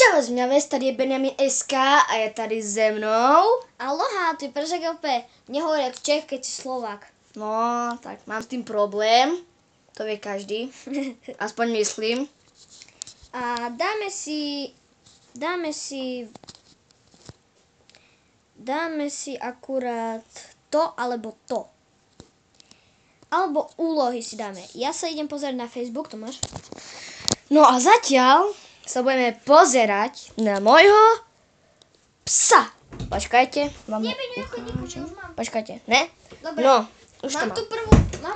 Čau, z mňa tady je Benjamin SK a je tady ze mnou. Aloha, ty prečo úplne nehovoria Čech, keď si Slovák. No, tak mám s tým problém. To vie každý. Aspoň myslím. A dáme si akurát to alebo to. Alebo úlohy si dáme. Ja sa idem pozerať na Facebook, to máš? No a zatiaľ sa budeme pozerať na môjho psa. Počkajte. Nechodím. Počkajte, ne? Dobre. No, už Mám to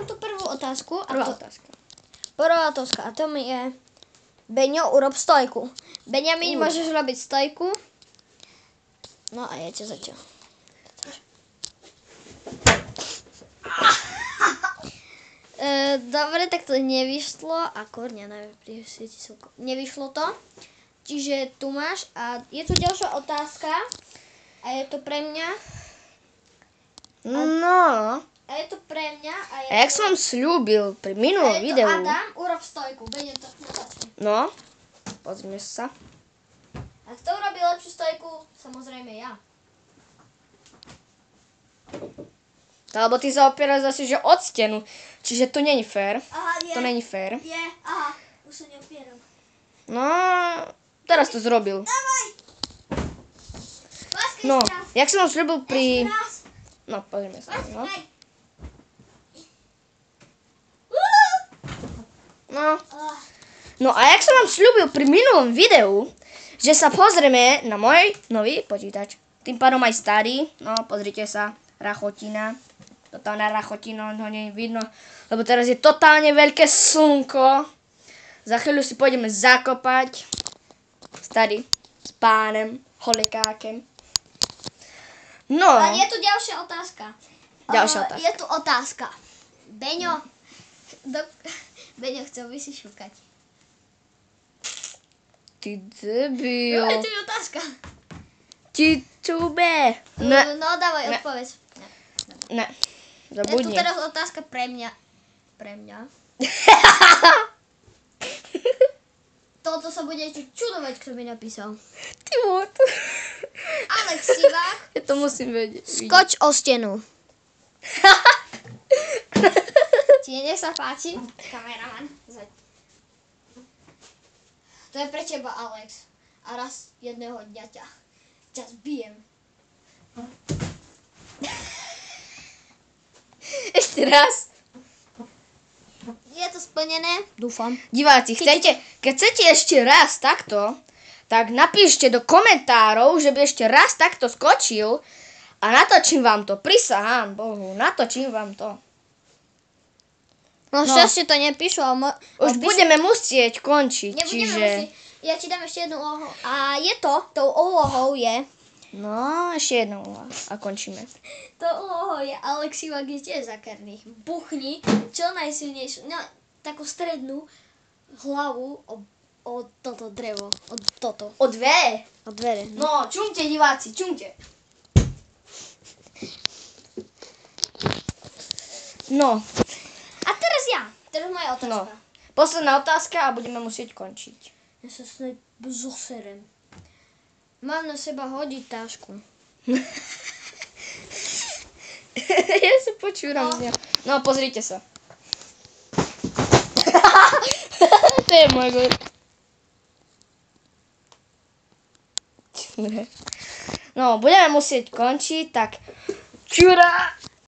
tu prvú otázku. Prvá Prvá otázka. A to mi je... Beňo, urob stojku. Benjamin, môžeš robiť stojku. No a ja ťa zatiaľ. Dobre, tak to nevyšlo. A korňa, nevyšlo to. Čiže tu máš. A je tu ďalšia otázka. A je to pre mňa. No. A je to pre mňa. A jak som vám sľúbil pri minulom videu. Adam, urob stojku. Beňo to začne. No. Pozrime sa. A kto urobí lepšiu stojku? Samozrejme ja. Alebo ty sa opieraš zase, že od stenu. Čiže to není fér. Aha, je. To není fér. Je, aha. Už sa neopieram. No, teraz to zrobil. Dávaj! Láska, No, ešte raz. jak som vám sľúbil pri... Ešte raz. No, pozrime sa. No. Daj. No. No a jak som vám sľúbil pri minulom videu, že sa pozrieme na môj nový počítač. Tým pádom aj starý. No, pozrite sa. Rachotina. Totálna rachotina, ho nie je vidno. Lebo teraz je totálne veľké slnko. Za chvíľu si pôjdeme zakopať. Starý. S pánem. Holikákem. No. A je tu ďalšia otázka. Ďalšia otázka. Je tu otázka. Beňo. Beňo, chcel by si šukať. Ty debil. No, je tu otázka. Ti čube. Ne. No, dávaj, odpovedz. Ne. Je tu Zabudni. teraz otázka pre mňa. Pre mňa. Toto sa budete čudovať, kto mi napísal. Ty môj. Alex Sivák. Ja to musím vedieť. Skoč o stenu. Ti nech sa páči. Kameraman. To je pre teba, Alex. A raz jedného dňa ťa zbijem. Ešte raz. Je to splnené? Dúfam. Diváci, keď chcete ešte raz takto, tak napíšte do komentárov, že by ešte raz takto skočil a natočím vám to. Prisahám Bohu, natočím vám to. No šťastie to nepíšu, ale... Už budeme musieť končiť, Nebudeme čiže... musieť. Ja ti dám ešte jednu úlohu. A je to, tou úlohou je... No, ešte jednou a končíme. Tou úlohou je Alex Sivák je tiež zakerný. Buchni čo najsilnejšiu, no, takú strednú hlavu o toto drevo. O toto. O dve. O dvere. No, čumte diváci, čumte. No. A teraz ja. Teraz moja otázka. No. Posledná otázka a budeme musieť končiť. Ja sa snad zoserem. Mám na seba hodiť tášku. Ja sa počúram z neho. No, pozrite sa. To je môj gol. No, budeme musieť končiť, tak čura.